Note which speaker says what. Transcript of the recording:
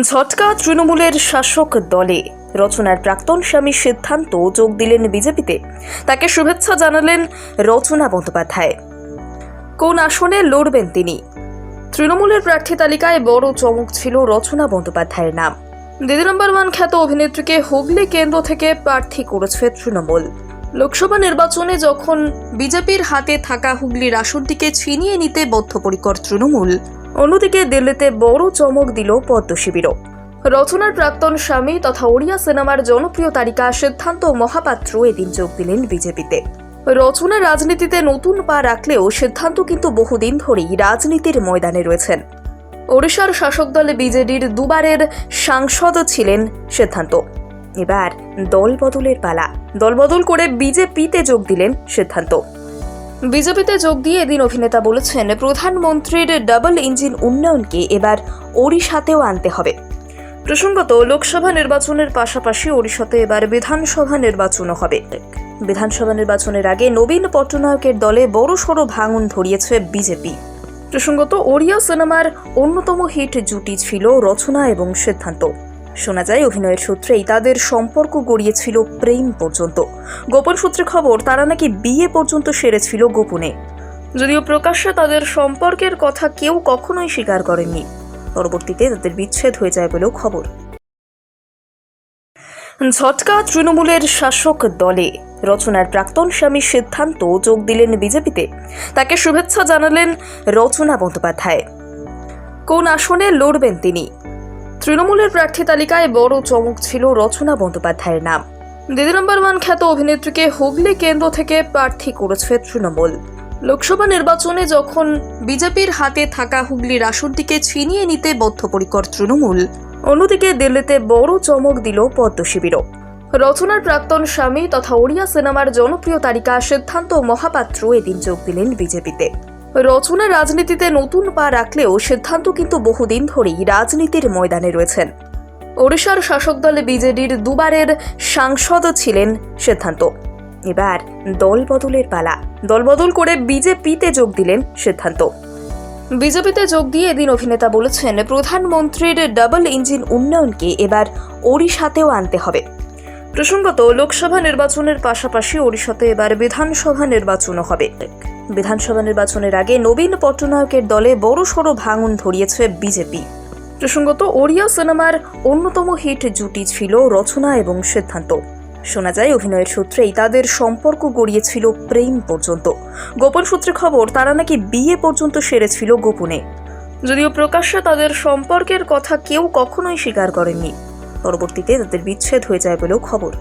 Speaker 1: ঝটকা তৃণমূলের শাসক দলে রচনার প্রাক্তন স্বামী সিদ্ধান্ত যোগ দিলেন বিজেপিতে। তাকে শুভেচ্ছা জানালেন রচনা বন্দ্যোপাধ্যায়। কোন আসনে লড়বেন তিনি? তৃণমূলের প্রার্থী তালিকায় বড় চমক ছিল রচনা বন্দ্যোপাধ্যায়ের নাম। দিদি নম্বর ওয়ান খ্যাত অভিনেত্রীকে হুগলি কেন্দ্র থেকে প্রার্থী করেছে তৃণমূল। লোকসভা নির্বাচনে যখন বিজেপির হাতে থাকা হুগলির আসনটিকে ছিনিয়ে নিতে বদ্ধপরিকর তৃণমূল, অন্যদিকে দিল্লিতে বড় চমক দিল পদ্ম শিবিরও। রচনার প্রাক্তন স্বামী তথা ওড়িয়া সিনেমার জনপ্রিয় তারকা সিদ্ধান্ত মহাপাত্র এদিন যোগ দিলেন বিজেপিতে। রচনা রাজনীতিতে নতুন পা রাখলেও সিদ্ধান্ত কিন্তু বহুদিন ধরেই রাজনীতির ময়দানে রয়েছেন। ওড়িশার শাসক দলে বিজেডির দুবারের সাংসদ ছিলেন সিদ্ধান্ত। এবার দল বদলের পালা। দল বদল করে বিজেপিতে যোগ দিলেন সিদ্ধান্ত। বিজেপিতে যোগ দিয়ে এদিন অভিনেতা বলেছেন, প্রধানমন্ত্রীর ডাবল ইঞ্জিন উন্নয়নকে এবার ওড়িশাতেও আনতে হবে। প্রসঙ্গত, লোকসভা নির্বাচনের পাশাপাশি ওড়িশাতে এবার বিধানসভা নির্বাচনও হবে। বিধানসভা নির্বাচনের আগে নবীন পট্টনায়কের দলে বড়সড় ভাঙন ধরিয়েছে বিজেপি। প্রসঙ্গত, ওড়িয়া সিনেমার অন্যতম হিট জুটি ছিল রচনা এবং সিদ্ধান্ত। শোনা যায় অভিনয়ের সূত্রেই তাদের সম্পর্ক গড়িয়েছিল প্রেম পর্যন্ত। গোপন সূত্রে খবর, তারা নাকি বিয়ে পর্যন্ত সেরেছিল গোপনে। যদিও প্রকাশ্যে তাদের সম্পর্কের কথা কেউ কখনোই স্বীকার করেননি। পরবর্তীতে তাদের বিচ্ছেদ হয়ে যায় বলেও খবর। ঝটকা তৃণমূলের শাসক দলে রচনার প্রাক্তন স্বামী সিদ্ধান্ত যোগ দিলেন বিজেপিতে। তাকে শুভেচ্ছা জানালেন রচনা বন্দ্যোপাধ্যায়। কোন আসনে লড়বেন তিনি? তৃণমূলের প্রার্থী তালিকায় বড় চমক ছিল রচনা বন্দ্যোপাধ্যায়ের নাম। দিদি নম্বর ওয়ান খ্যাত অভিনেত্রীকে হুগলি কেন্দ্র থেকে প্রার্থী করেছে তৃণমূল। লোকসভা নির্বাচনে যখন বিজেপির হাতে থাকা হুগলির আসনটিকে ছিনিয়ে নিতে বদ্ধপরিকর তৃণমূল, অন্যদিকে দিল্লিতে বড় চমক দিল পদ্ম শিবিরও। রচনার প্রাক্তন স্বামী তথা ওড়িয়া সিনেমার জনপ্রিয় তারকা সিদ্ধান্ত মহাপাত্র এদিন যোগ দিলেন বিজেপিতে। রচনা রাজনীতিতে নতুন পা রাখলেও সিদ্ধান্ত কিন্তু বহুদিন ধরেই রাজনীতির ময়দানে রয়েছেন। ওড়িশার শাসক দলে বিজেডির দুবারের সাংসদ ছিলেন সিদ্ধান্ত। এবার দল বদলের পালা। দল বদল করে বিজেপিতে যোগ দিলেন সিদ্ধান্ত। বিজেপিতে যোগ দিয়ে এদিন অভিনেতা বলেছেন, প্রধানমন্ত্রীর ডাবল ইঞ্জিন উন্নয়নকে এবার ওড়িশাতেও আনতে হবে। প্রসঙ্গত, লোকসভা নির্বাচনের পাশাপাশি ওড়িশাতে এবার বিধানসভা নির্বাচনও হবে। বিধানসভা নির্বাচনের আগে নবীন পট্টনায়কের দলে বড়সড় ভাঙন ধরিয়েছে বিজেপি। প্রসঙ্গত, ওড়িয়া সিনেমার অন্যতম হিট জুটি ছিল রচনা এবং সিদ্ধান্ত। শোনা যায় অভিনয়ের সূত্রেই তাদের সম্পর্ক গড়িয়েছিল প্রেম পর্যন্ত। গোপন সূত্রে খবর, তারা নাকি বিয়ে পর্যন্ত সেরেছিল গোপনে। যদিও প্রকাশ্যে তাদের সম্পর্কের কথা কেউ কখনোই স্বীকার করেননি। পরবর্তীতে তাদের বিচ্ছেদ হয়ে যায় বলেও খবর।